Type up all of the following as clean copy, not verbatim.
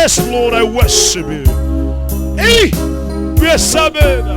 Yes, Lord, I worship you. Hey, we sabeda.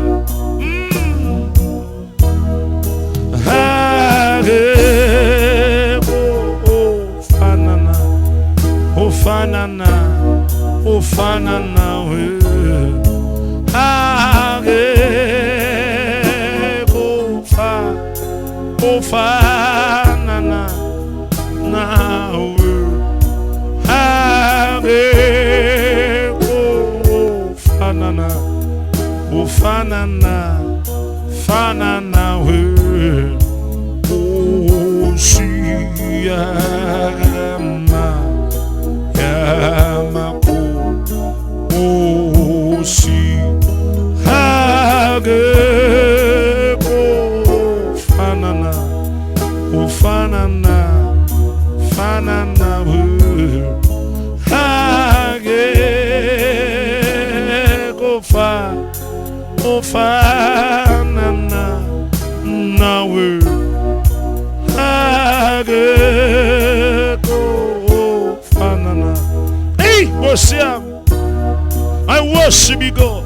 I worship you, God.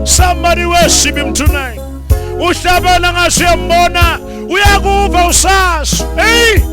Somebody worship him tonight. Ushabana ngasiyambona uyakuva usasho. Hey!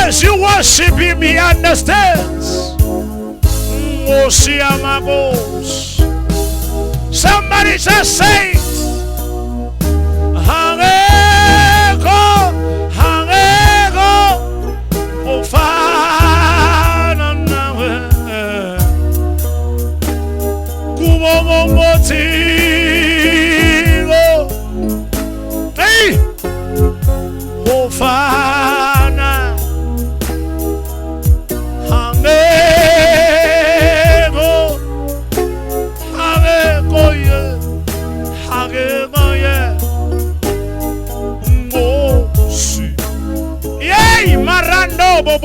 As you worship him, he understands. Somebody just say it.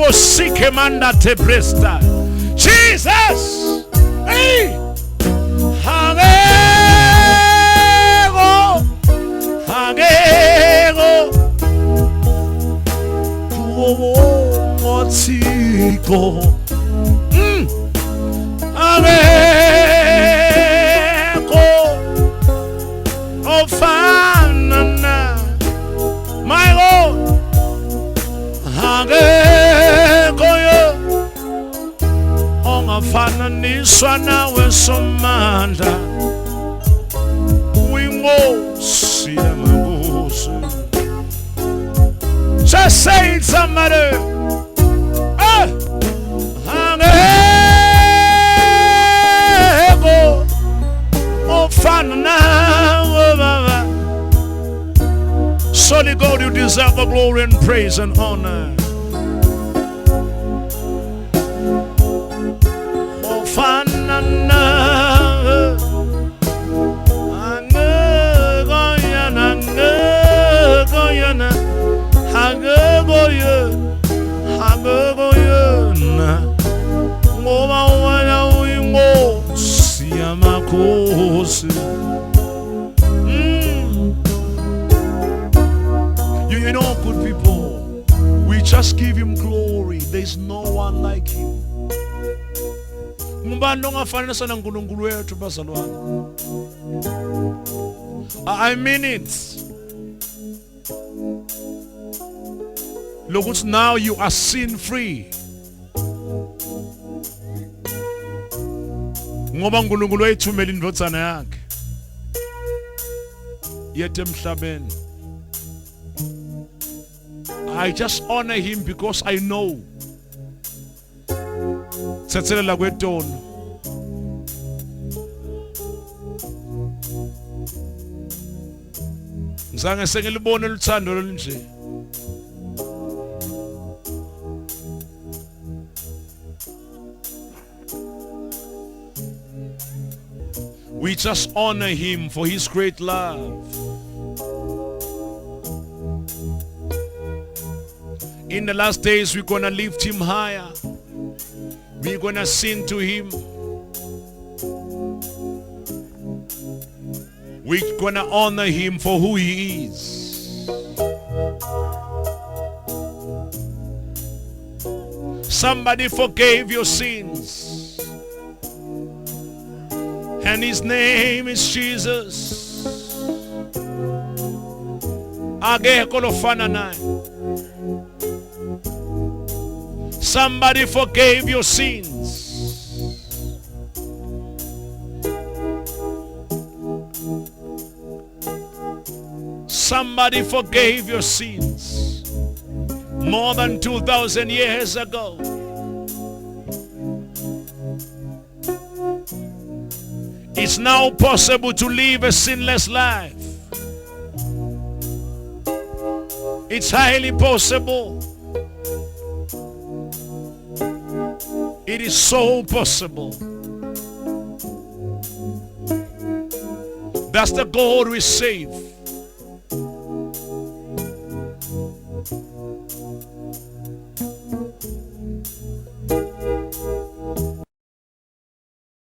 bosike manda te presta. Jesus. Hey. Hagego. Motsiko. Hagego. Ofanana. My Lord. Hagego yo. Ongafananiswa nawe somandla. Wingosi yamabuso. Just say it, somebody. Hangego. Ofana. Solid God, you deserve the glory and praise and honor. You know, good people, we just give him glory. There's no one like him. I mean it. Look, now you are sin free. Ngoba uNkulunkulu wayithumela indodana yakhe yethu emhlabeni. I just honor him because I know. Tsethelela kwetono. Ngizange sengilibone luthando olunje. We just honor him for his great love. In the last days, we're going to lift him higher. We're going to sing to him. We're going to honor him for who he is. Somebody forgave your sins. And his name is Jesus. Somebody forgave your sins. Somebody forgave your sins more than 2,000 years ago. It's now possible to live a sinless life. It's highly possible. It is so possible. That's the God we save.